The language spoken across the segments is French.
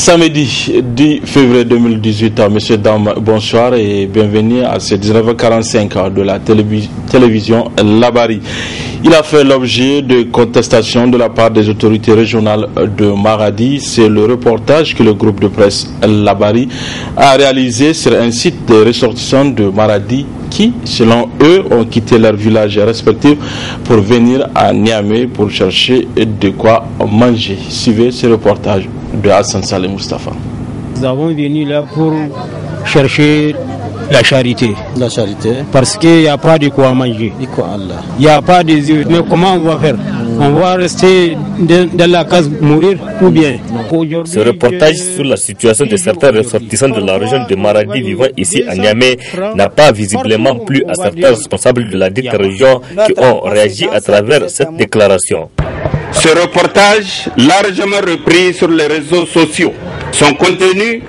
Samedi 10 février 2018, messieurs, dames, bonsoir et bienvenue à ce 19h45 de la télévision Labari. Il a fait l'objet de contestations de la part des autorités régionales de Maradi. C'est le reportage que le groupe de presse Labari a réalisé sur un site des ressortissants de Maradi qui, selon eux, ont quitté leur village respectif pour venir à Niamey pour chercher de quoi manger. Suivez ce reportage de Hassan Saleh Mustafa. Nous avons venu là pour chercher la charité. La charité. Parce qu'il n'y a pas de quoi manger. Il n'y a pas de yeux. Mais comment on va faire? On va rester dans la case mourir ou bien? Ce reportage sur la situation de certains ressortissants de la région de Maradi vivant ici à Niamey n'a pas visiblement plu à certains responsables de la dite région qui ont réagi à travers cette déclaration. Ce reportage, largement repris sur les réseaux sociaux, son contenu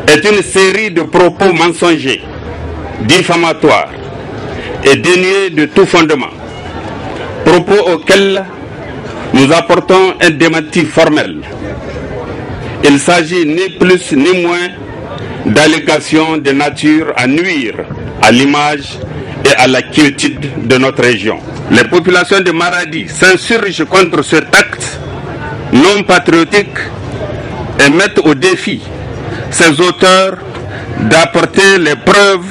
est une série de propos mensongers, diffamatoires et dénués de tout fondement. Propos auxquels nous apportons un démenti formel. Il s'agit ni plus ni moins d'allégations de nature à nuire à l'image et à la quiétude de notre région. Les populations de Maradi s'insurgent contre cet acte non patriotique et mettent au défi ces auteurs d'apporter les preuves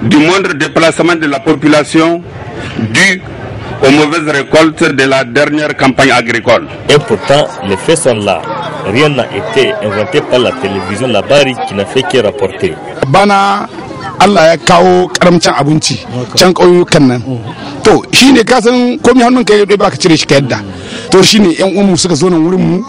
du moindre déplacement de la population dû aux mauvaises récoltes de la dernière campagne agricole. Et pourtant, les faits sont là. Rien n'a été inventé par la télévision Labari qui n'a fait que rapporter. Allah ya kawo karamcin abinci can ƙauyukan nan to shine ka san komai hannun kai dai baka cire shi ka yadda to shine yan uwan mu suka zo nan wurin mu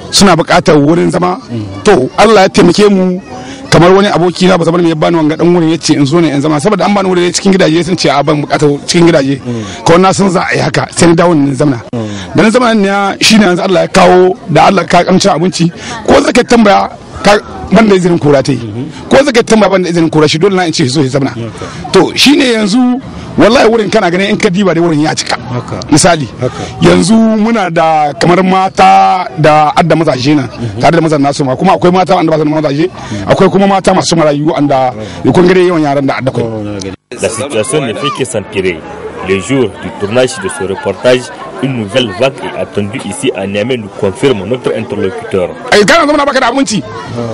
suna buƙatar wurin zama to Allah ya taimake mu kamar wani aboki na ba zaman ya bani wanga dan wurin yace in zo ne in zama saboda an bani wurin cikin gidaje sun ce a ban buƙatar cikin gidaje ko na san za a yi haka sai ni dawo ni zamana da na zama ne shine yanzu Allah ya kawo da Allah ka karamcin abinci ko zaka tambaya ban da izinin kora ta yi ko zaka tambaya ban da izinin kora shi dole na in ce so ya zamana to shine yanzu wallahi wurin kana ganin in ka diba da wurin ya cika misali yanzu muna da kamar mata da adda mazaje na tare da mazan nasu ma kuma akwai mata wanda ba su da mazaje akwai kuma mata masu marayu wanda kun gare yawan yaran da adda kai. La situation ne fait que s'empirer. Le jour du tournage de ce reportage, une nouvelle vague est attendue ici à Niamey, nous confirme notre interlocuteur. Kana zama baka da abinci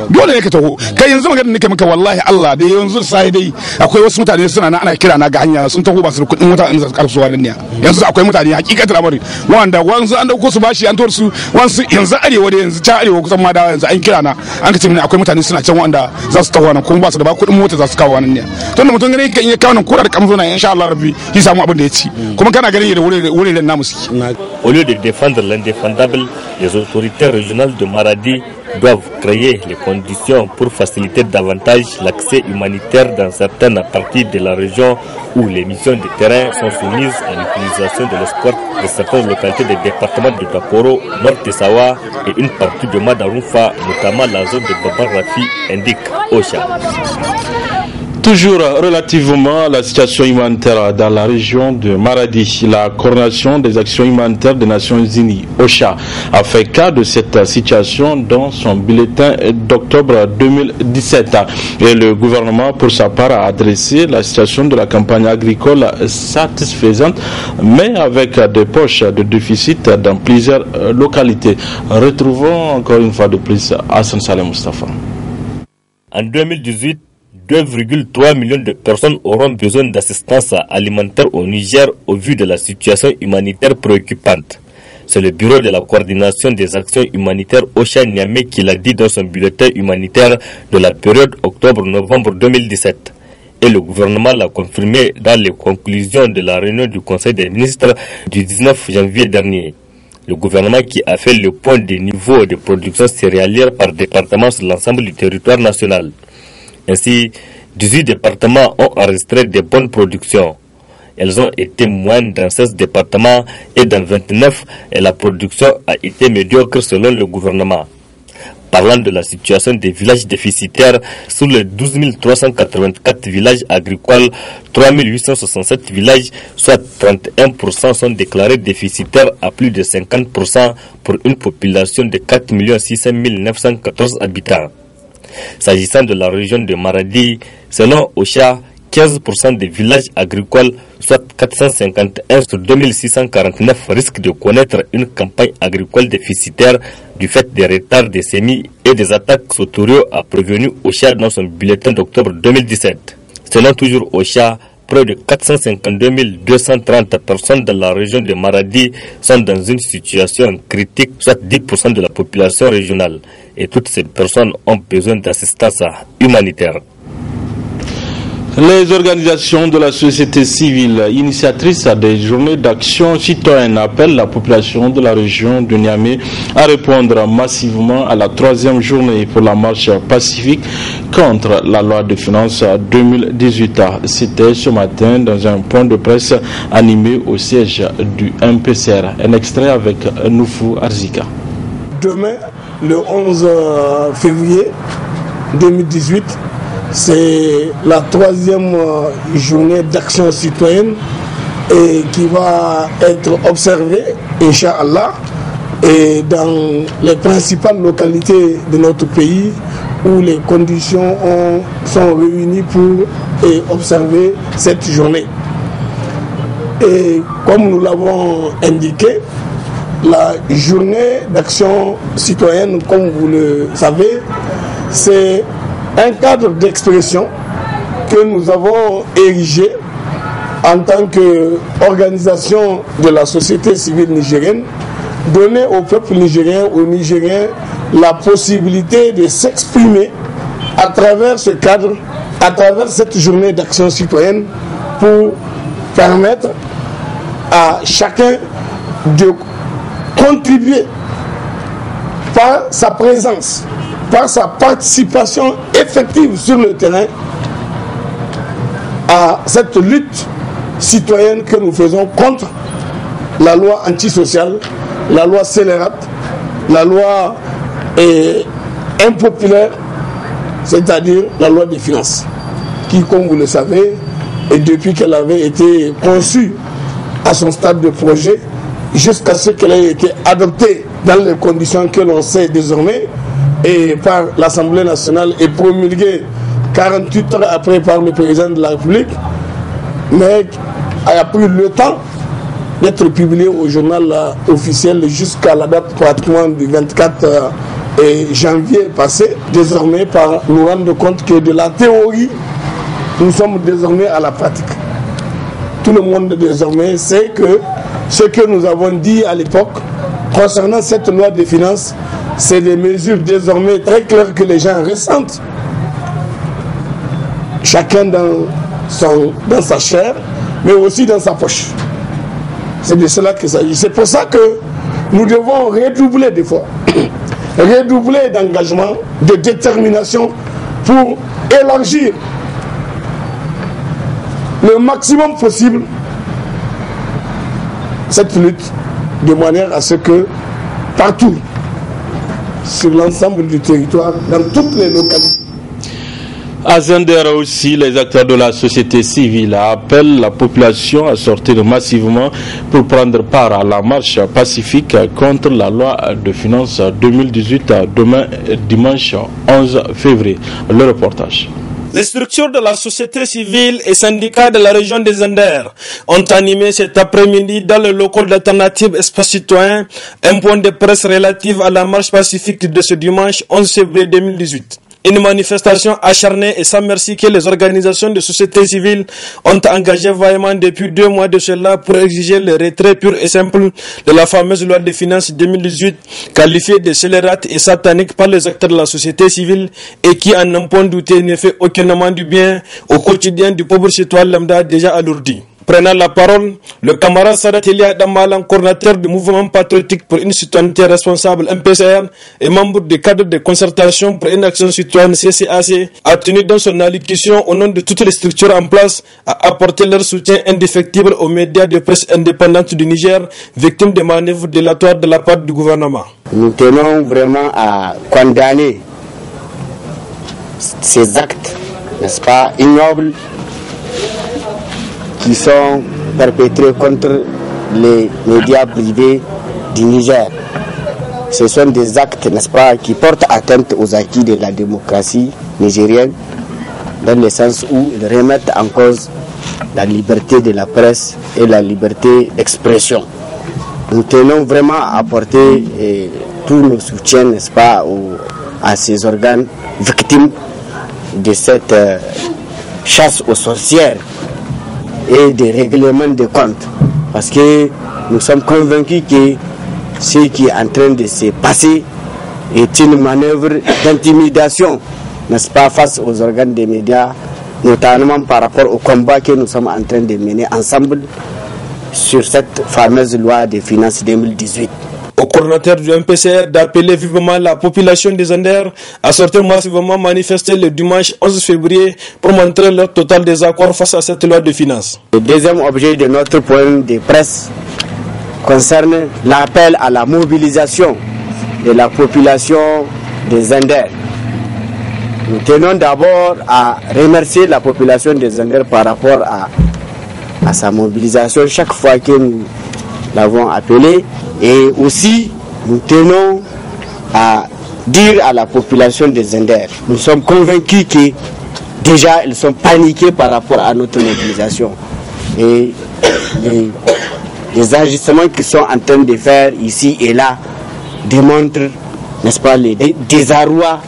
dole ne ka taho kai yanzu magana nake maka wallahi Allah da yanzu sai dai akwai wasu mutane suna na ana kira na ga hanya sun taho ba su kudin mota in za su karsuwa nan ne yanzu akwai mutane hakikatar amari wanda wanzu an dauko su bashi an tor su wansu yanzu arewa da yanzu ta arewa kusan ma da yanzu an kira na an kace mini akwai mutane suna can wanda za su taho nan kuma ba su da ba kudin mota za su kawo nan ne tunda mutum gane kan iya kawo nan kura da kamzo na insha Allah rabbi ki samu abin da ya ci kuma kana ganin da wurin namu suke. Au lieu de défendre l'indéfendable, les autorités régionales de Maradi doivent créer les conditions pour faciliter davantage l'accès humanitaire dans certaines parties de la région où les missions de terrain sont soumises à l'utilisation de l'escorte de certaines localités des départements de Dakoro, Nord Tessawa et une partie de Madaroufa, notamment la zone de Baban Rafi, indique OCHA. Toujours relativement à la situation humanitaire dans la région de Maradi, la coordination des actions humanitaires des Nations Unies, OCHA, a fait cas de cette situation dans son bulletin d'octobre 2017. Et le gouvernement, pour sa part, a adressé la situation de la campagne agricole satisfaisante, mais avec des poches de déficit dans plusieurs localités. Retrouvons encore une fois de plus Hassan Saleh Mustafa. En 2018, 2,3 millions de personnes auront besoin d'assistance alimentaire au Niger au vu de la situation humanitaire préoccupante. C'est le bureau de la coordination des actions humanitaires OCHA Niamey qui l'a dit dans son bulletin humanitaire de la période octobre-novembre 2017. Et le gouvernement l'a confirmé dans les conclusions de la réunion du Conseil des ministres du 19 janvier dernier. Le gouvernement qui a fait le point des niveaux de production céréalière par département sur l'ensemble du territoire national. Ainsi, 18 départements ont enregistré de bonnes productions. Elles ont été moyennes dans 16 départements et dans 29, et la production a été médiocre selon le gouvernement. Parlant de la situation des villages déficitaires, sur les 12 384 villages agricoles, 3 867 villages, soit 31%, sont déclarés déficitaires à plus de 50% pour une population de 4 600 914 habitants. S'agissant de la région de Maradi, selon OCHA, 15% des villages agricoles, soit 451 sur 2649, risquent de connaître une campagne agricole déficitaire du fait des retards des semis et des attaques sauteriaux, a prévenu OCHA dans son bulletin d'octobre 2017. Selon toujours OCHA, près de 452 230 personnes dans la région de Maradi sont dans une situation critique, soit 10% de la population régionale. Et toutes ces personnes ont besoin d'assistance humanitaire. Les organisations de la société civile initiatrices à des journées d'action citoyenne appellent la population de la région de Niamey à répondre massivement à la 3e journée pour la marche pacifique contre la loi de finances 2018. C'était ce matin dans un point de presse animé au siège du MPCR. Un extrait avec Noufou Arzika. Demain, le 11 février 2018, c'est la 3e journée d'action citoyenne et qui va être observée, Inch'Allah, et dans les principales localités de notre pays où les conditions sont réunies pour observer cette journée. Et comme nous l'avons indiqué, la journée d'action citoyenne, comme vous le savez, c'est un cadre d'expression que nous avons érigé en tant qu'organisation de la société civile nigérienne, donner au peuple nigérien, aux Nigériens, la possibilité de s'exprimer à travers ce cadre, à travers cette journée d'action citoyenne, pour permettre à chacun de contribuer par sa présence, par sa participation effective sur le terrain à cette lutte citoyenne que nous faisons contre la loi antisociale, la loi scélérate, la loi impopulaire, c'est-à-dire la loi des finances, qui, comme vous le savez, et depuis qu'elle avait été conçue à son stade de projet, jusqu'à ce qu'elle ait été adoptée dans les conditions que l'on sait désormais, et par l'Assemblée nationale et promulguée 48 heures après par le président de la République, mais a pris le temps d'être publié au journal officiel jusqu'à la date pratiquement du 24 janvier passé. Désormais, par nous rendre compte que de la théorie, nous sommes désormais à la pratique. Tout le monde désormais sait que ce que nous avons dit à l'époque concernant cette loi des finances, c'est des mesures désormais très claires que les gens ressentent. Chacun dans sa chair, mais aussi dans sa poche. C'est de cela qu'il s'agit. C'est pour ça que nous devons redoubler d'efforts, redoubler d'engagement, de détermination pour élargir le maximum possible cette lutte de manière à ce que partout, sur l'ensemble du territoire, dans toutes les localités. À Zender aussi, les acteurs de la société civile appellent la population à sortir massivement pour prendre part à la marche pacifique contre la loi de finances 2018 demain dimanche 11 février. Le reportage. Les structures de la société civile et syndicats de la région des Zender ont animé cet après-midi dans le local d'Alternative Espace Citoyen un point de presse relatif à la marche pacifique de ce dimanche 11 février 2018. Une manifestation acharnée et sans merci que les organisations de société civile ont engagé vaillamment depuis 2 mois de cela pour exiger le retrait pur et simple de la fameuse loi des finances 2018 qualifiée de scélérate et satanique par les acteurs de la société civile et qui, en un point douté, ne fait aucunement du bien au quotidien du pauvre citoyen lambda déjà alourdi. Prenant la parole, le camarade Sadat Elia Damalan, coordinateur du mouvement patriotique pour une citoyenneté responsable MPCR et membre du cadre de concertation pour une action citoyenne CCAC, a tenu dans son allocution au nom de toutes les structures en place à apporter leur soutien indéfectible aux médias de presse indépendantes du Niger, victimes des manœuvres délatoires de la part du gouvernement. nous tenons vraiment à condamner ces actes, n'est-ce pas, ignobles qui sont perpétrés contre les médias privés du Niger. Ce sont des actes, n'est-ce pas, qui portent atteinte aux acquis de la démocratie nigérienne, dans le sens où ils remettent en cause la liberté de la presse et la liberté d'expression. Nous tenons vraiment à apporter tout nos soutiens, n'est-ce pas, à ces organes victimes de cette chasse aux sorcières et des règlements de comptes. Parce que nous sommes convaincus que ce qui est en train de se passer est une manœuvre d'intimidation, n'est-ce pas, face aux organes des médias, notamment par rapport au combat que nous sommes en train de mener ensemble sur cette fameuse loi des finances 2018. Au coordinateur du MPCR d'appeler vivement la population des Anders à sortir massivement manifester le dimanche 11 février pour montrer leur total désaccord face à cette loi de finances. Le deuxième objet de notre point de presse concerne l'appel à la mobilisation de la population des Anders. Nous tenons d'abord à remercier la population des Anders par rapport à sa mobilisation chaque fois que nous l'avons appelée, et aussi nous tenons à dire à la population des Anders, nous sommes convaincus que déjà ils sont paniqués par rapport à notre mobilisation, et les ajustements qu'ils sont en train de faire ici et là démontrent, n'est-ce pas, les désarrois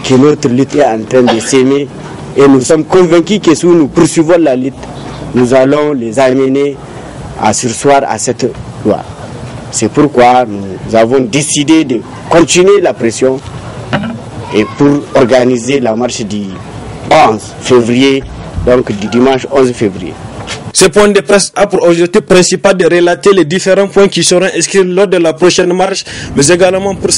que notre lutte est en train de s'aimer, et nous sommes convaincus que si nous poursuivons la lutte, nous allons les amener à surseoir à cette loi. C'est pourquoi nous avons décidé de continuer la pression et pour organiser la marche du 11 février, donc du dimanche 11 février. Ce point de presse a pour objectif principal de relater les différents points qui seront inscrits lors de la prochaine marche, mais également pour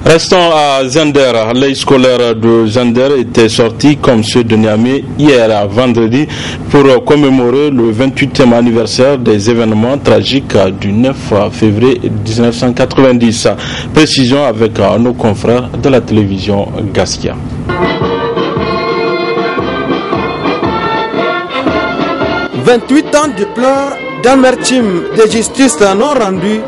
Restons à Zender. Les scolaires de Zender étaient sortis comme ceux de Niamey hier à vendredi pour commémorer le 28e anniversaire des événements tragiques du 9 février 1990. Précision avec nos confrères de la télévision Gaskia. « 28 ans de pleurs, d'amertume, de justice non rendue.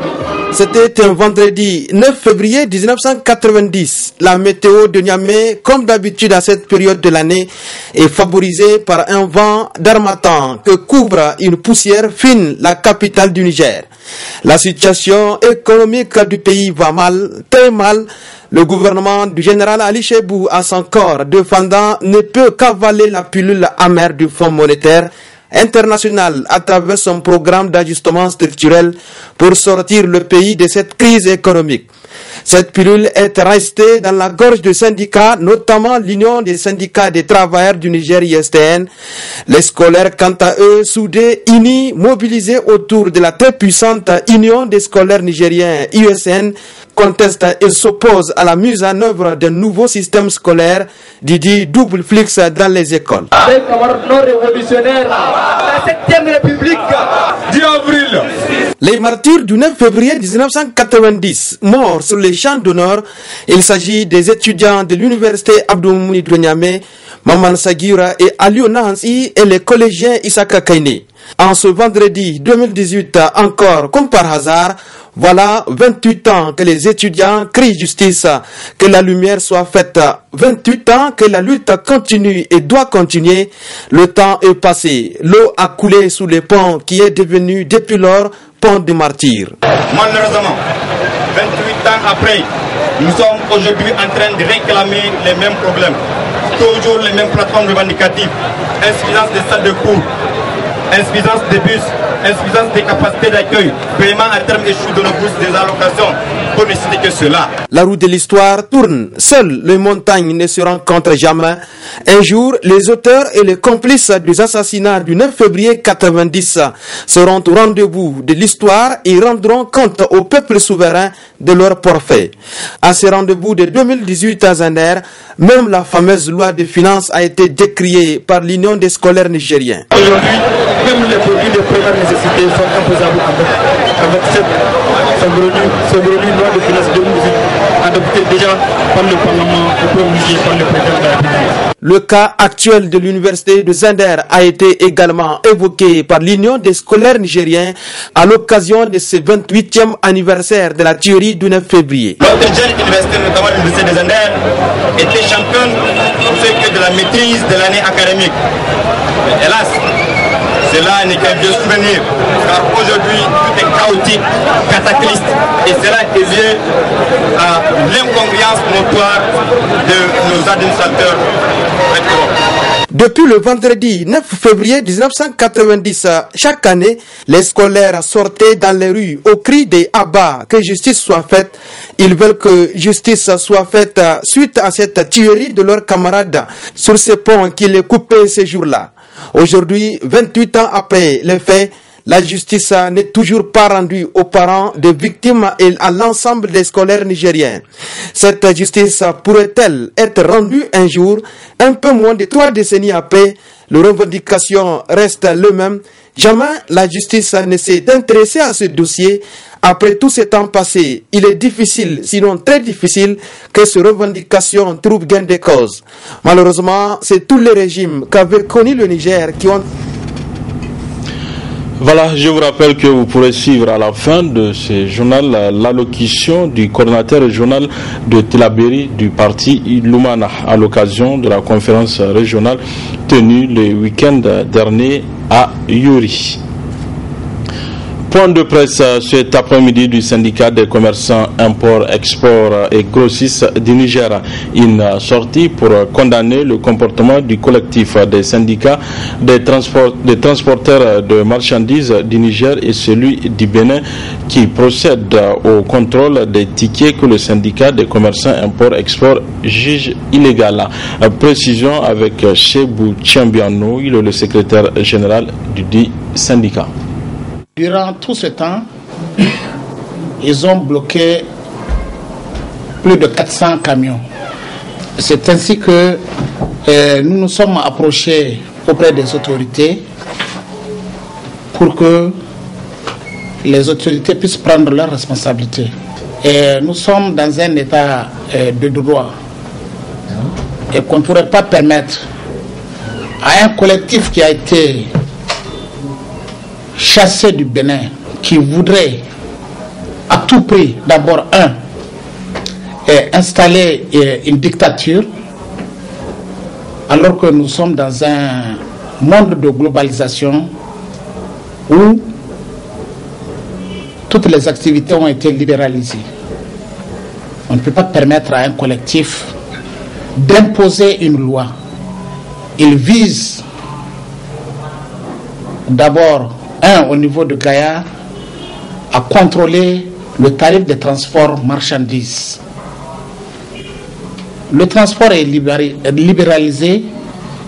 C'était un vendredi 9 février 1990. La météo de Niamey, comme d'habitude à cette période de l'année, est favorisée par un vent d'harmattan que couvre une poussière fine, la capitale du Niger. La situation économique du pays va mal, très mal. Le gouvernement du général Ali Chebou, à son corps défendant, ne peut qu'avaler la pilule amère du Fonds monétaire international à travers son programme d'ajustement structurel pour sortir le pays de cette crise économique. Cette pilule est restée dans la gorge des syndicats, notamment l'Union des syndicats des travailleurs du Niger ISTN. Les scolaires, quant à eux, soudés, unis, mobilisés autour de la très puissante Union des scolaires nigériens USN, contestent et s'opposent à la mise en œuvre d'un nouveau système scolaire dit double flux dans les écoles. Les martyrs du 9 février 1990, morts sur les champs d'honneur, il s'agit des étudiants de l'université Abdoumouni de Niamey, Maman Sagira et Aliou Nansi et les collégiens Isaka Kaine. En ce vendredi 2018, encore comme par hasard, voilà 28 ans que les étudiants crient justice, que la lumière soit faite. 28 ans que la lutte continue et doit continuer. Le temps est passé. L'eau a coulé sous les ponts qui est devenu depuis lors pont de martyrs. Malheureusement, 28 ans après, nous sommes aujourd'hui en train de réclamer les mêmes problèmes. Toujours les mêmes plateformes revendicatives. Insuffisance des salles de cours, insuffisance des bus, insuffisance des capacités d'accueil, paiement à terme échoue de nos bourses, des allocations, pour ne citer que cela. La roue de l'histoire tourne. Seules les montagnes ne se rencontrent jamais. Un jour, les auteurs et les complices des assassinats du 9 février 90 seront au rendez-vous de l'histoire et rendront compte au peuple souverain de leur forfait. À ce rendez-vous de 2018 à Zender, même la fameuse loi de finances a été décriée par l'Union des scolaires nigériens. Aujourd'hui, même les produits de première nécessité sont imposables avec cette loi de finances 2018 adopté déjà par le Parlement et promulgué par le président de la République. Le cas actuel de l'université de Zender a été également évoqué par l'Union des scolaires nigériens à l'occasion de ce 28e anniversaire de la tuerie du 9 février. Notre jeune université, notamment l'université de Zender, était championne pour ce qui est de la maîtrise de l'année académique. Mais hélas, cela n'est qu'un vieux souvenir, car aujourd'hui tout est chaotique, cataclysme, et cela est lié à l'incongruence notoire de nos administrateurs rectoraux. Depuis le vendredi 9 février 1990, chaque année, les scolaires sortaient dans les rues au cri des abats que justice soit faite. Ils veulent que justice soit faite suite à cette tuerie de leurs camarades sur ce pont qui les coupait ces jours-là. Aujourd'hui, 28 ans après les faits, la justice n'est toujours pas rendue aux parents des victimes et à l'ensemble des scolaires nigériens. Cette justice pourrait-elle être rendue un jour, un peu moins de 3 décennies après? Les revendications restent les mêmes. Jamais la justice ne s'est intéressée à ce dossier. Après tout ce temps passé, il est difficile, sinon très difficile, que ces revendications trouvent gain de cause. Malheureusement, c'est tous les régimes qu'avait connu le Niger qui ont... Voilà, je vous rappelle que vous pourrez suivre à la fin de ce journal l'allocution du coordinateur régional de Tillabéri du parti Lumana à l'occasion de la conférence régionale tenue le week-end dernier à Yuri. Point de presse cet après-midi du syndicat des commerçants import, export et grossistes du Niger. Une sortie pour condamner le comportement du collectif des syndicats des transporteurs de marchandises du Niger et celui du Bénin qui procède au contrôle des tickets que le syndicat des commerçants import, export juge illégal. Précision avec Chebou Tchambiano, il est le secrétaire général du dit syndicat. Durant tout ce temps, ils ont bloqué plus de 400 camions. C'est ainsi que nous nous sommes approchés auprès des autorités pour que les autorités puissent prendre leurs responsabilités. Et nous sommes dans un état de droit et qu'on ne pourrait pas permettre à un collectif qui a été chassé du Bénin, qui voudrait à tout prix d'abord installer une dictature, alors que nous sommes dans un monde de globalisation où toutes les activités ont été libéralisées. On ne peut pas permettre à un collectif d'imposer une loi. Il vise d'abord au niveau de Gaïa, à contrôler le tarif de transport marchandises. Le transport est libéralisé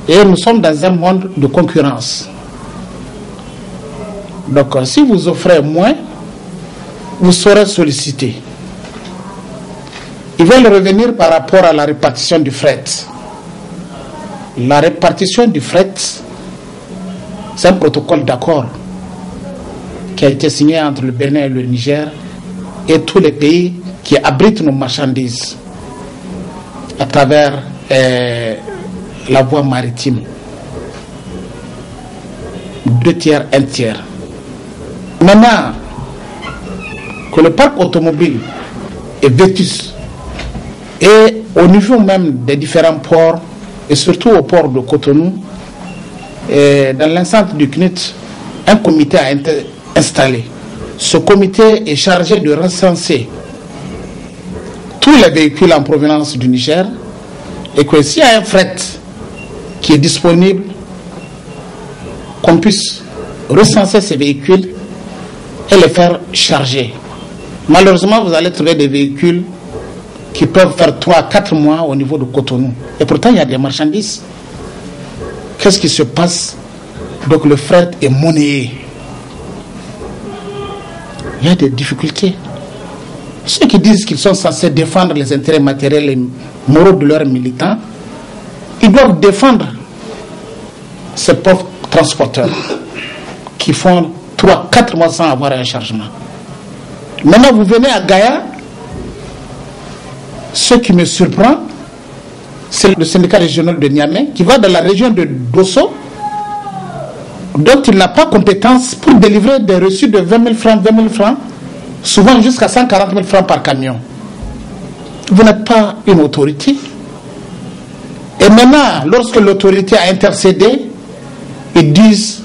et nous sommes dans un monde de concurrence. Donc, si vous offrez moins, vous serez sollicité. Ils veulent revenir par rapport à la répartition du fret. La répartition du fret, c'est un protocole d'accord qui a été signé entre le Bénin et le Niger et tous les pays qui abritent nos marchandises à travers la voie maritime. 2 tiers, 1 tiers. Maintenant que le parc automobile est vétus et au niveau même des différents ports et surtout au port de Cotonou, dans l'enceinte du CNUT, un comité a été installé. Ce comité est chargé de recenser tous les véhicules en provenance du Niger et que s'il y a un fret qui est disponible, qu'on puisse recenser ces véhicules et les faire charger. Malheureusement, vous allez trouver des véhicules qui peuvent faire 3-4 mois au niveau de Cotonou. Et pourtant, il y a des marchandises. Qu'est-ce qui se passe? Donc le fret est monnayé. Il y a des difficultés. Ceux qui disent qu'ils sont censés défendre les intérêts matériels et moraux de leurs militants, ils doivent défendre ces pauvres transporteurs qui font 3-4 mois sans avoir un chargement. Maintenant, vous venez à Gaïa, ce qui me surprend, c'est le syndicat régional de Niamey qui va dans la région de Dosso, dont il n'a pas compétence pour délivrer des reçus de 20 000 francs, souvent jusqu'à 140 000 francs par camion. Vous n'êtes pas une autorité. Et maintenant, lorsque l'autorité a intercédé, ils disent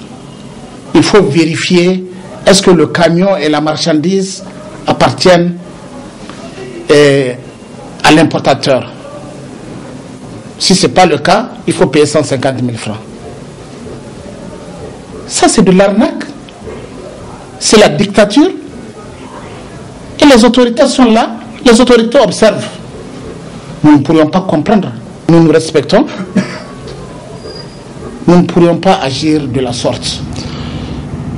il faut vérifier est-ce que le camion et la marchandise appartiennent à l'importateur. Si ce n'est pas le cas, il faut payer 150 000 francs. Ça, c'est de l'arnaque. C'est la dictature. Et les autorités sont là. Les autorités observent. Nous ne pourrions pas comprendre. Nous nous respectons. Nous ne pourrions pas agir de la sorte.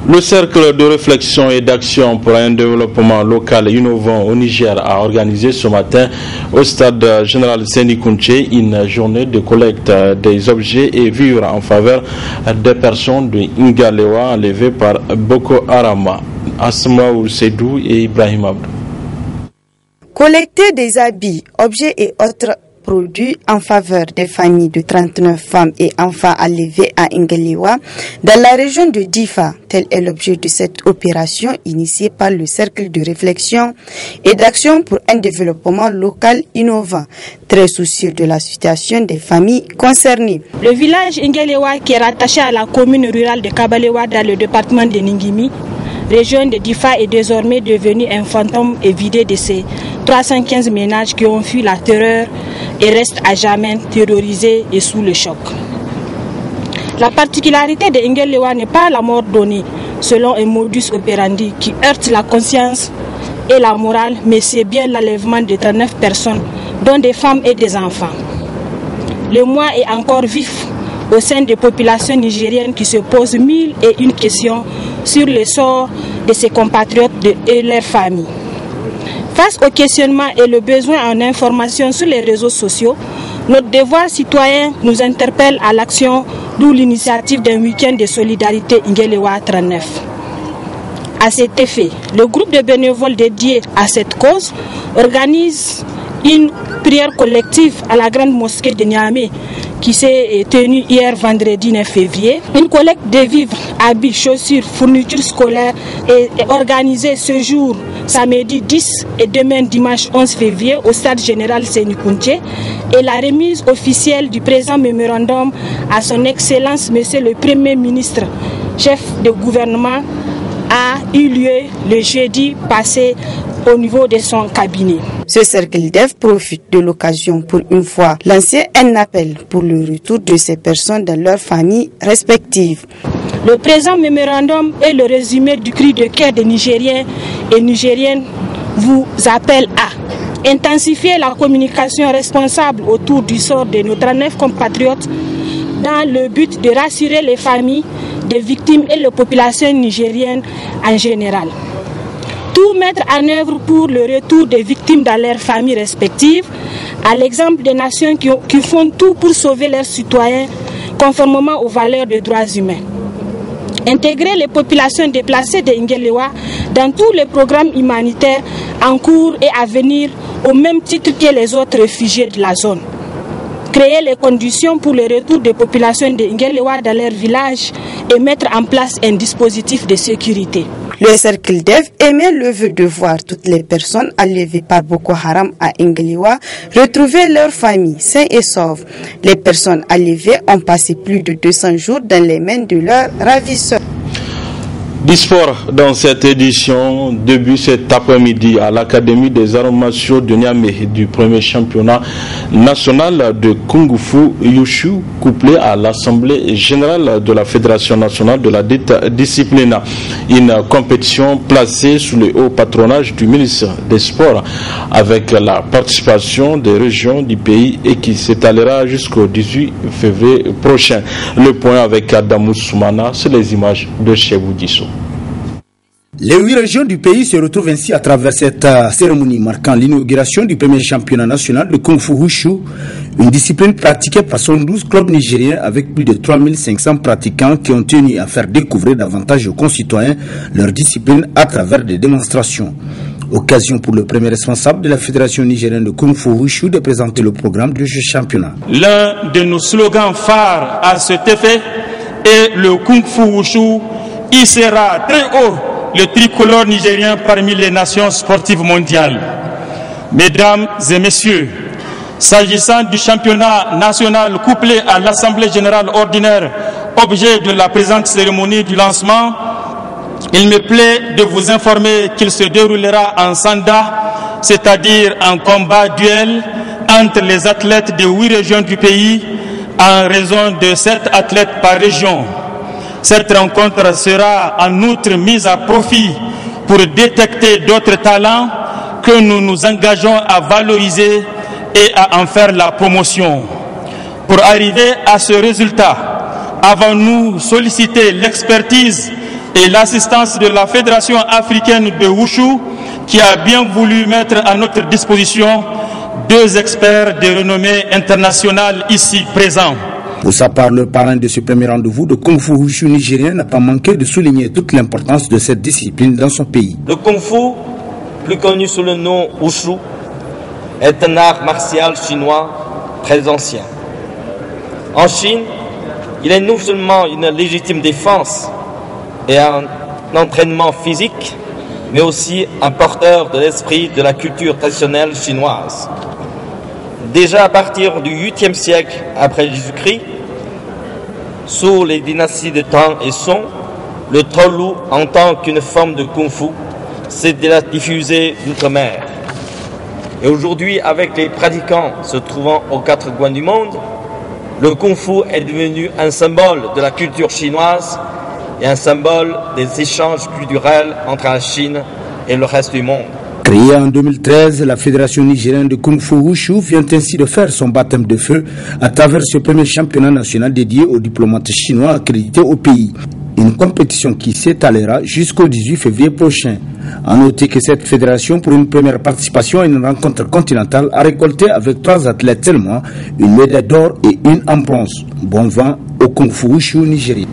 Le cercle de réflexion et d'action pour un développement local innovant au Niger a organisé ce matin au stade général Séni Kountché une journée de collecte des objets et vivres en faveur des personnes de Ngalewa enlevées par Boko Haram. Asmaou Sedou et Ibrahim Abdou. Collecter des habits, objets et autres produits en faveur des familles de 39 femmes et enfants enlevés à Ngalewa dans la région de Difa. Tel est l'objet de cette opération initiée par le Cercle de réflexion et d'action pour un développement local innovant, très soucieux de la situation des familles concernées. Le village Ngalewa, qui est rattaché à la commune rurale de Kabalewa dans le département de Ningimi, région de Difa, est désormais devenu un fantôme et vidé de ses 315 ménages qui ont fui la terreur et restent à jamais terrorisés et sous le choc. La particularité de Ngalewa n'est pas la mort donnée selon un modus operandi qui heurte la conscience et la morale, mais c'est bien l'enlèvement de 39 personnes, dont des femmes et des enfants. Le moi est encore vif au sein des populations nigériennes qui se posent mille et une questions sur le sort de ses compatriotes et leurs familles. Face au questionnement et le besoin en information sur les réseaux sociaux, notre devoir citoyen nous interpelle à l'action, d'où l'initiative d'un week-end de solidarité Ngalewa 39. À cet effet, le groupe de bénévoles dédié à cette cause organise une prière collective à la grande mosquée de Niamey qui s'est tenue hier vendredi 9 février. Une collecte de vivres, habits, chaussures, fournitures scolaires est organisée ce jour, samedi 10 et demain dimanche 11 février au stade général Séni Kountché, et la remise officielle du présent mémorandum à son Excellence Monsieur le Premier ministre, chef de gouvernement, a eu lieu le jeudi passé au niveau de son cabinet. Ce cercle d'EF profite de l'occasion pour une fois lancer un appel pour le retour de ces personnes dans leurs familles respectives. Le présent mémorandum est le résumé du cri de cœur des Nigériens et Nigériennes vous appelle à intensifier la communication responsable autour du sort de nos 39 compatriotes dans le but de rassurer les familles des victimes et la population nigérienne en général. Tout mettre en œuvre pour le retour des victimes dans leurs familles respectives, à l'exemple des nations qui font tout pour sauver leurs citoyens conformément aux valeurs des droits humains. Intégrer les populations déplacées de Ngalewa dans tous les programmes humanitaires en cours et à venir au même titre que les autres réfugiés de la zone. Créer les conditions pour le retour des populations de Ngalewa dans leur village et mettre en place un dispositif de sécurité. Le cercle d'EF émet le vœu de voir toutes les personnes enlevées par Boko Haram à Ngalewa retrouver leur famille sains et saufs. Les personnes enlevées ont passé plus de 200 jours dans les mains de leurs ravisseurs. Du sport dans cette édition, début cet après-midi à l'Académie des arts martiaux de Niamey du premier championnat national de Kung Fu Wushu, couplé à l'Assemblée générale de la Fédération nationale de la dite discipline. Une compétition placée sous le haut patronage du ministre des Sports avec la participation des régions du pays et qui s'étalera jusqu'au 18 février prochain. Le point avec Adamou Soumana sur les images de Chebou Disso. Les 8 régions du pays se retrouvent ainsi à travers cette cérémonie marquant l'inauguration du premier championnat national de Kung Fu Wushu, une discipline pratiquée par 112 clubs nigériens avec plus de 3500 pratiquants qui ont tenu à faire découvrir davantage aux concitoyens leur discipline à travers des démonstrations. Occasion pour le premier responsable de la Fédération nigérienne de Kung Fu Wushu de présenter le programme de ce championnat. L'un de nos slogans phares à cet effet est le Kung Fu Wushu. Il sera très haut le tricolore nigérien parmi les nations sportives mondiales. Mesdames et messieurs, s'agissant du championnat national couplé à l'Assemblée générale ordinaire, objet de la présente cérémonie du lancement, il me plaît de vous informer qu'il se déroulera en sanda, c'est-à-dire en combat-duel entre les athlètes de 8 régions du pays, en raison de 7 athlètes par région. Cette rencontre sera en outre mise à profit pour détecter d'autres talents que nous nous engageons à valoriser et à en faire la promotion. Pour arriver à ce résultat, avons-nous sollicité l'expertise et l'assistance de la Fédération africaine de Wushu, qui a bien voulu mettre à notre disposition 2 experts de renommée internationale ici présents. Pour sa part, le parrain de ce premier rendez-vous de Kung Fu Wushu nigérien n'a pas manqué de souligner toute l'importance de cette discipline dans son pays. Le Kung Fu, plus connu sous le nom Wushu, est un art martial chinois très ancien. En Chine, il est non seulement une légitime défense et un entraînement physique, mais aussi un porteur de l'esprit de la culture traditionnelle chinoise. Déjà à partir du 8e siècle après Jésus-Christ, sous les dynasties de Tang et Song, le Trolu en tant qu'une forme de Kung Fu s'est diffusé d'outre-mer. Et aujourd'hui, avec les pratiquants se trouvant aux 4 coins du monde, le Kung Fu est devenu un symbole de la culture chinoise et un symbole des échanges culturels entre la Chine et le reste du monde. Créée en 2013, la Fédération nigérienne de Kung Fu Wushu vient ainsi de faire son baptême de feu à travers ce premier championnat national dédié aux diplomates chinois accrédités au pays. Une compétition qui s'étalera jusqu'au 18 février prochain. A noter que cette fédération, pour une première participation à une rencontre continentale, a récolté avec 3 athlètes seulement une médaille d'or et une en bronze. Bon vent au Kung Fu Wushu nigérien.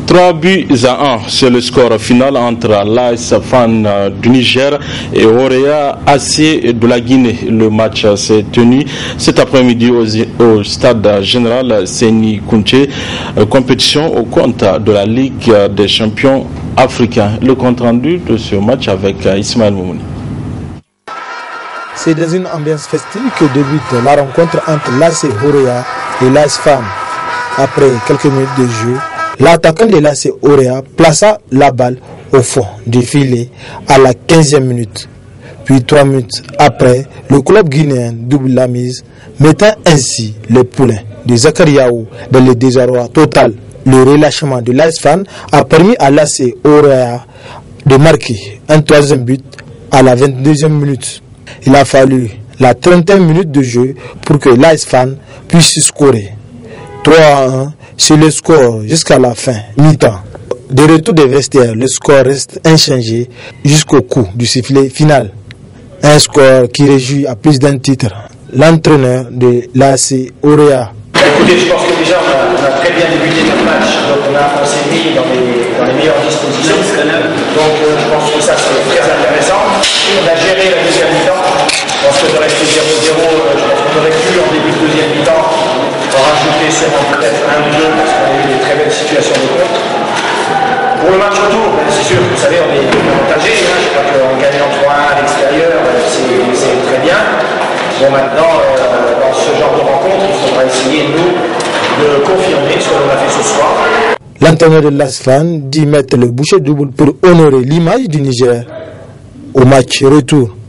3-1, c'est le score final entre l'AS Fan du Niger et Orea AC de la Guinée. Le match s'est tenu cet après-midi au stade général Seni Kounché, compétition au compte de la Ligue des champions africains. Le compte rendu de ce match avec Ismaël Moumouni. C'est dans une ambiance festive que débute la rencontre entre l'AS Orea et l'AS Fan. Après quelques minutes de jeu, l'attaquant de l'AS Orea plaça la balle au fond du filet à la 15e minute. Puis 3 minutes après, le club guinéen double la mise, mettant ainsi les poulains de Zakariaou dans le désarroi total. Le relâchement de l'AS Fan a permis à l'AS Orea de marquer un 3e but à la 22e minute. Il a fallu la 30e minute de jeu pour que l'AS Fan puisse scorer. 3-1, c'est le score jusqu'à la fin, mi-temps. De retour des vestiaires, le score reste inchangé jusqu'au coup du sifflet final. Un score qui réjouit à plus d'un titre l'entraîneur de l'AS Orea. Écoutez, je pense que déjà on a très bien débuté notre match, donc on s'est mis dans les meilleures dispositions. Donc je pense que ça c'est très intéressant. On a géré la deuxième mi-temps. Je pense que de rester 0-0, je pense qu'on aurait pu en début de deuxième mi-temps rajouter seulement peut-être 1 ou 2 parce qu'on a eu des très belles situations de compte. Pour le match retour, c'est sûr, vous savez, on est avantagé. Je crois qu'en gagnant 3-1 à l'extérieur, c'est très bien. Bon, maintenant, dans ce genre de rencontre, il faudra essayer, nous, de confirmer ce que l'on a fait ce soir. L'entraîneur de l'AS Fan dit mettre le bouchée double pour honorer l'image du Niger au match retour. «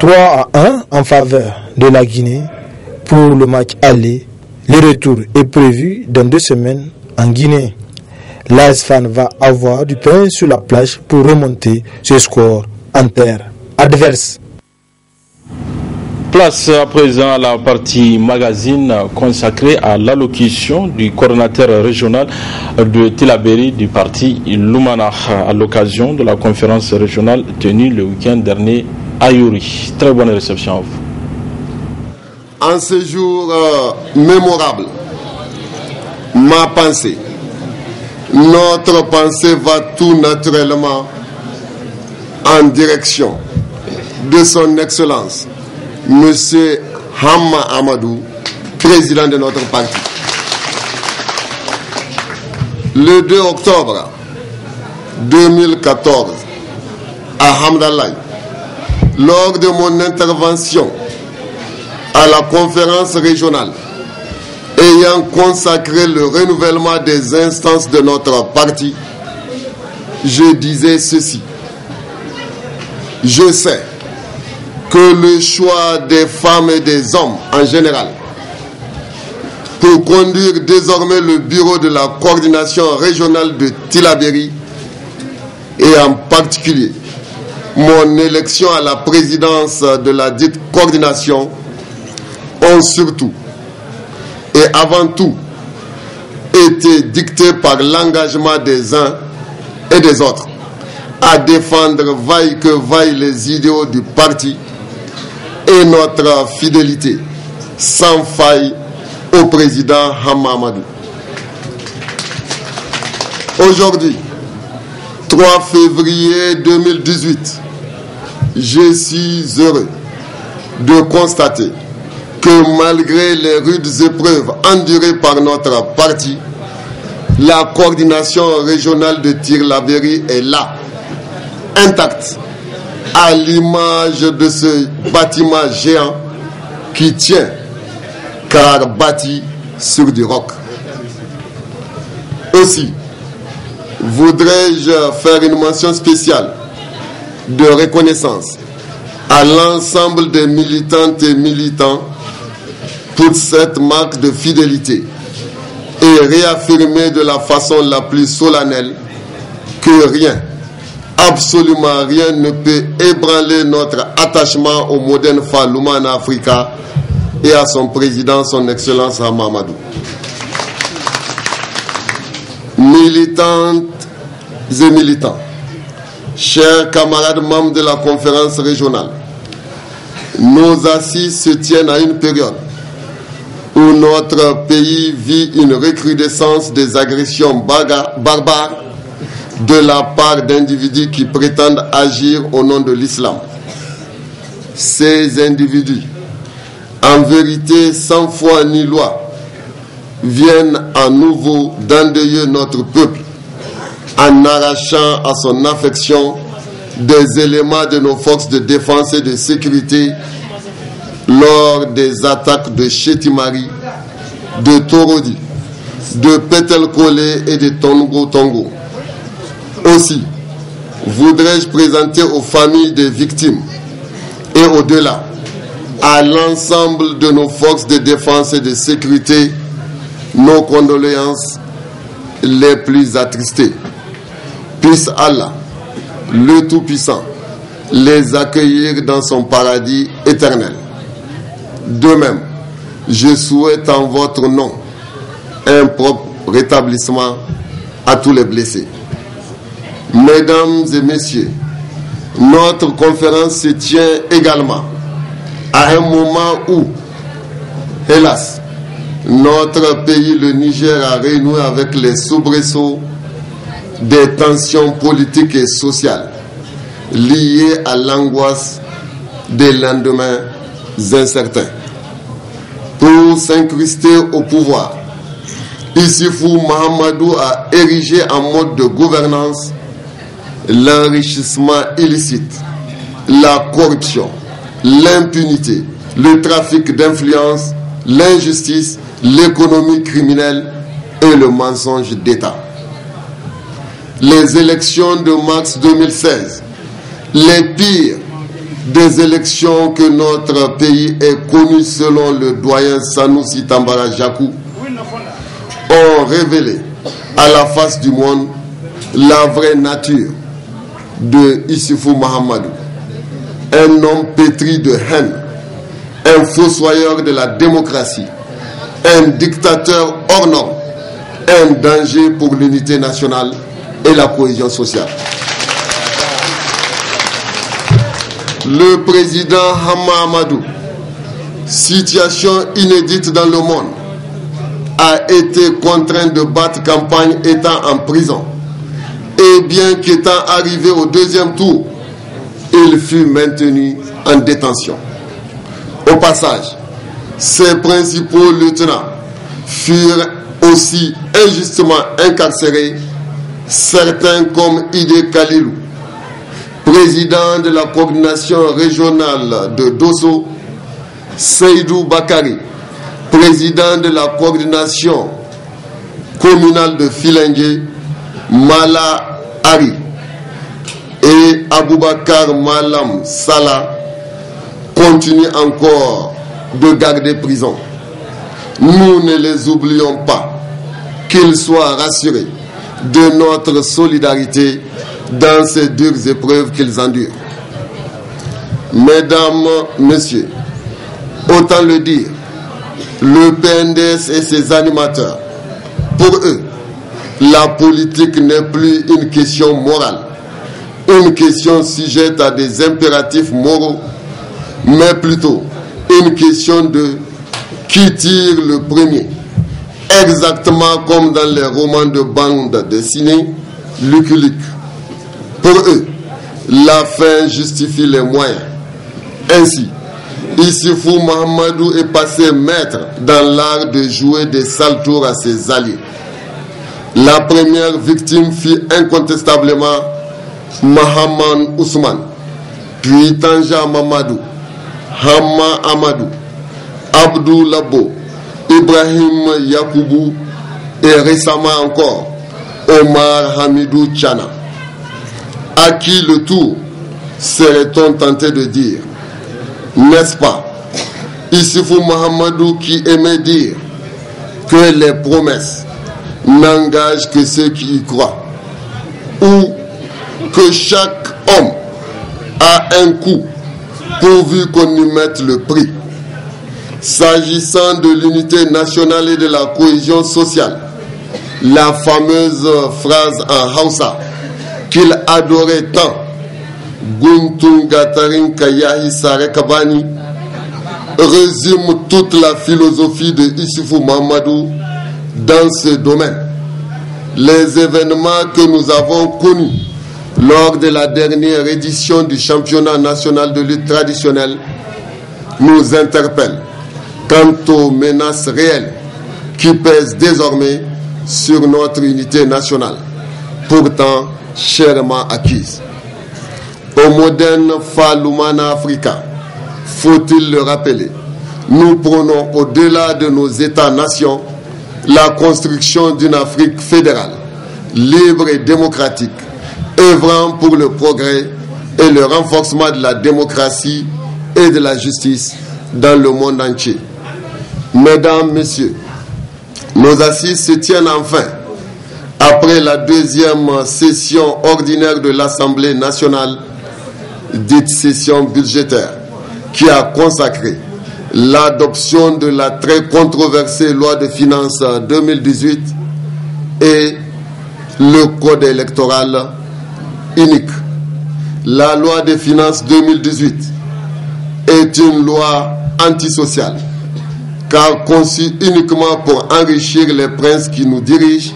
3-1 en faveur de la Guinée pour le match aller. Le retour est prévu dans 2 semaines en Guinée. L'AS Fan va avoir du pain sur la plage pour remonter ce score en terre adverse. Place à présent à la partie magazine consacrée à l'allocution du coordonnateur régional de Tillabéri du parti Lumana à l'occasion de la conférence régionale tenue le week-end dernier à Yuri. Très bonne réception à vous. En ce jour mémorable, ma pensée, notre pensée va tout naturellement en direction de son Excellence, Monsieur Hamma Amadou, président de notre parti. Le 2 octobre 2014, à Hamdallah, lors de mon intervention à la conférence régionale ayant consacré le renouvellement des instances de notre parti, je disais ceci. Je sais que le choix des femmes et des hommes en général pour conduire désormais le bureau de la coordination régionale de Tillabéri et en particulier mon élection à la présidence de la dite coordination ont surtout et avant tout été dictés par l'engagement des uns et des autres à défendre vaille que vaille les idéaux du parti et notre fidélité sans faille au président Hamma Amadou. Aujourd'hui, 3 février 2018, je suis heureux de constater que malgré les rudes épreuves endurées par notre parti, la coordination régionale de Tillabéri est là, intacte, à l'image de ce bâtiment géant qui tient, car bâti sur du roc. Aussi, voudrais-je faire une mention spéciale de reconnaissance à l'ensemble des militantes et militants pour cette marque de fidélité et réaffirmer de la façon la plus solennelle que rien, absolument rien ne peut ébranler notre attachement au moderne phare Lumana Africa et à son président, son Excellence Hamma Amadou. Militantes et militants, chers camarades membres de la conférence régionale, nos assises se tiennent à une période où notre pays vit une recrudescence des agressions barbares de la part d'individus qui prétendent agir au nom de l'islam. Ces individus, en vérité sans foi ni loi, viennent à nouveau d'endeuiller notre peuple en arrachant à son affection des éléments de nos forces de défense et de sécurité lors des attaques de Chétimari, de Torodi, de Petelkolé et de Tongo. Aussi, voudrais-je présenter aux familles des victimes et au-delà, à l'ensemble de nos forces de défense et de sécurité, nos condoléances les plus attristées. Puisse Allah, le Tout-Puissant, les accueillir dans son paradis éternel. De même, je souhaite en votre nom un propre rétablissement à tous les blessés. Mesdames et messieurs, notre conférence se tient également à un moment où, hélas, notre pays, le Niger, a renoué avec les soubresauts des tensions politiques et sociales liées à l'angoisse des lendemains incertains. Pour s'incruster au pouvoir, Issoufou Mahamadou a érigé en mode de gouvernance l'enrichissement illicite, la corruption, l'impunité, le trafic d'influence, l'injustice, l'économie criminelle et le mensonge d'État. Les élections de mars 2016, les pires des élections que notre pays ait connues selon le doyen Sanoussi Tambara Jakou, ont révélé à la face du monde la vraie nature de Issoufou Mahamadou, un homme pétri de haine, un fossoyeur de la démocratie, un dictateur hors norme, un danger pour l'unité nationale et la cohésion sociale. Le président Hama Amadou, situation inédite dans le monde, a été contraint de battre campagne étant en prison. Et bien qu'étant arrivé au deuxième tour, il fut maintenu en détention. Au passage, ses principaux lieutenants furent aussi injustement incarcérés, certains comme Idé Kalilou, président de la coordination régionale de Dosso, Seydou Bakari, président de la coordination communale de Filengue, Mala Ari et Aboubakar Malam Salah continuent encore de garder prison. Nous ne les oublions pas, qu'ils soient rassurés de notre solidarité dans ces dures épreuves qu'ils endurent. Mesdames, Messieurs, autant le dire, le PNDS et ses animateurs, pour eux, la politique n'est plus une question morale, une question sujette à des impératifs moraux, mais plutôt une question de qui tire le premier, exactement comme dans les romans de bande dessinée Lucky Luke. Pour eux, la fin justifie les moyens. Ainsi, Issoufou Mahamadou est passé maître dans l'art de jouer des sales tours à ses alliés. La première victime fut incontestablement Mahaman Ousmane, puis Tanja Mamadou, Hama Amadou, Abdou Labo, Ibrahim Yakoubou et récemment encore Omar Hamidou Tchana. À qui le tour serait-on tenté de dire, n'est-ce pas, Issoufou Mahamadou qui aimait dire que les promesses n'engagent que ceux qui y croient, ou que chaque homme a un coût pourvu qu'on y mette le prix. S'agissant de l'unité nationale et de la cohésion sociale, la fameuse phrase en Hausa qu'il adorait tant, Guntungatarin Kayahi Sarekabani, résume toute la philosophie de Issoufou Mahamadou dans ce domaine. Les événements que nous avons connus lors de la dernière édition du championnat national de lutte traditionnelle nous interpellent quant aux menaces réelles qui pèsent désormais sur notre unité nationale, pourtant chèrement acquise. Au moderne Falumana Africa, faut-il le rappeler, nous prenons au-delà de nos États-nations la construction d'une Afrique fédérale, libre et démocratique, œuvrant pour le progrès et le renforcement de la démocratie et de la justice dans le monde entier. Mesdames, Messieurs, nos assises se tiennent enfin après la deuxième session ordinaire de l'Assemblée nationale, dite session budgétaire, qui a consacré l'adoption de la très controversée loi de finances 2018 et le code électoral unique. La loi des finances 2018 est une loi antisociale, car conçue uniquement pour enrichir les princes qui nous dirigent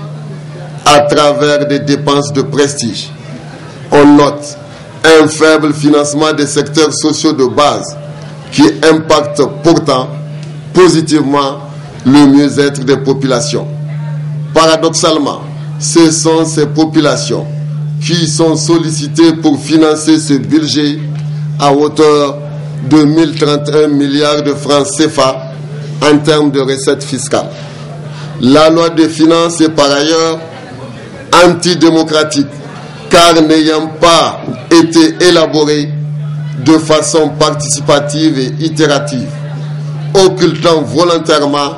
à travers des dépenses de prestige. On note un faible financement des secteurs sociaux de base qui impactent pourtant positivement le mieux-être des populations. Paradoxalement, ce sont ces populations qui sont sollicitées pour financer ce budget à hauteur de 1031 milliards de francs CFA en termes de recettes fiscales. La loi des finances est par ailleurs antidémocratique, car n'ayant pas été élaborée de façon participative et itérative, occultant volontairement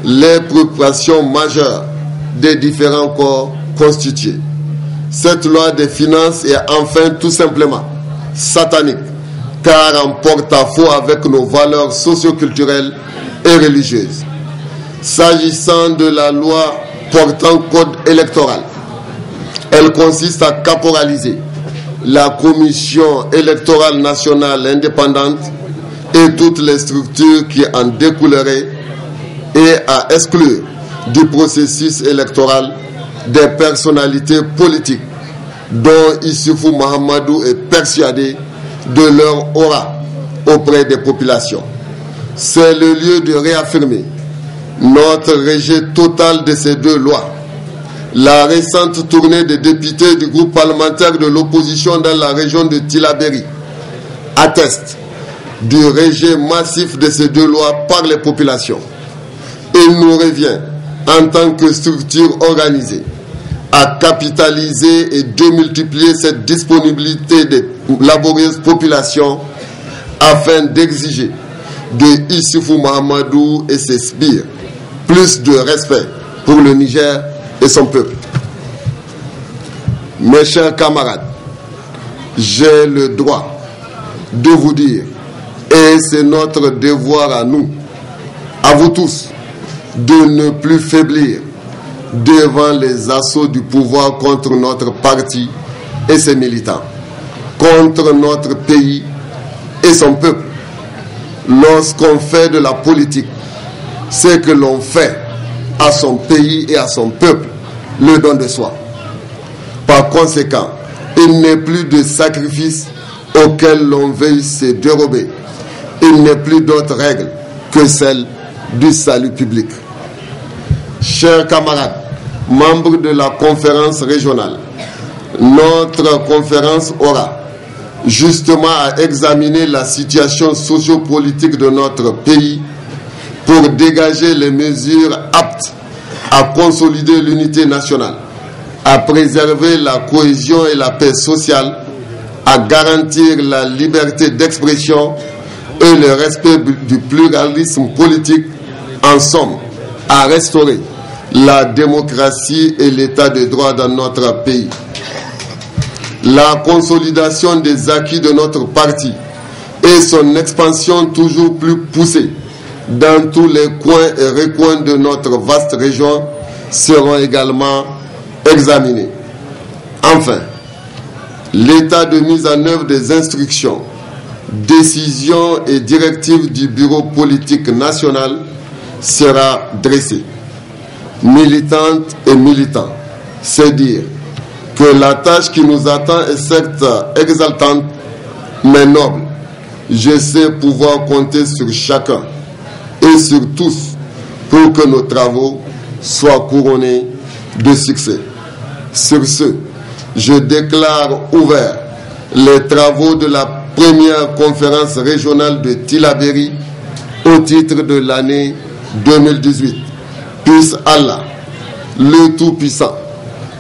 les préoccupations majeures des différents corps cette loi des finances est enfin tout simplement satanique, car en porte-à-faux avec nos valeurs socio-culturelles et religieuses. S'agissant de la loi portant code électoral, elle consiste à caporaliser la Commission électorale nationale indépendante et toutes les structures qui en découleraient et à exclure du processus électoral des personnalités politiques dont Issoufou Mahamadou est persuadé de leur aura auprès des populations. C'est le lieu de réaffirmer notre rejet total de ces deux lois. La récente tournée des députés du groupe parlementaire de l'opposition dans la région de Tillabéri atteste du rejet massif de ces deux lois par les populations. Il nous revient, en tant que structure organisée, à capitaliser et démultiplier cette disponibilité des laborieuses populations afin d'exiger de Issoufou Mahamadou et ses sbires plus de respect pour le Niger et son peuple. Mes chers camarades, j'ai le droit de vous dire, et c'est notre devoir à nous, à vous tous, de ne plus faiblir devant les assauts du pouvoir contre notre parti et ses militants, contre notre pays et son peuple. Lorsqu'on fait de la politique, c'est que l'on fait à son pays et à son peuple le don de soi. Par conséquent, il n'est plus de sacrifice auquel l'on veuille se dérober. Il n'est plus d'autre règle que celle du salut public. Chers camarades, membres de la conférence régionale, notre conférence aura justement à examiner la situation sociopolitique de notre pays pour dégager les mesures aptes à consolider l'unité nationale, à préserver la cohésion et la paix sociale, à garantir la liberté d'expression et le respect du pluralisme politique, en somme, à restaurer la démocratie et l'état de droit dans notre pays. La consolidation des acquis de notre parti et son expansion toujours plus poussée dans tous les coins et recoins de notre vaste région seront également examinés. Enfin, l'état de mise en œuvre des instructions, décisions et directives du Bureau politique national sera dressé. Militantes et militants, c'est dire que la tâche qui nous attend est certes exaltante, mais noble. Je sais pouvoir compter sur chacun et sur tous pour que nos travaux soient couronnés de succès. Sur ce, je déclare ouverts les travaux de la première conférence régionale de Tillabéri au titre de l'année 2018. Puisse Allah, le Tout-Puissant,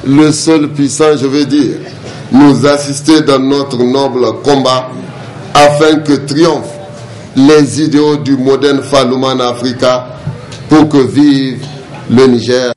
le seul puissant, je veux dire, nous assister dans notre noble combat afin que triomphent les idéaux du moderne Falouman Africa pour que vive le Niger.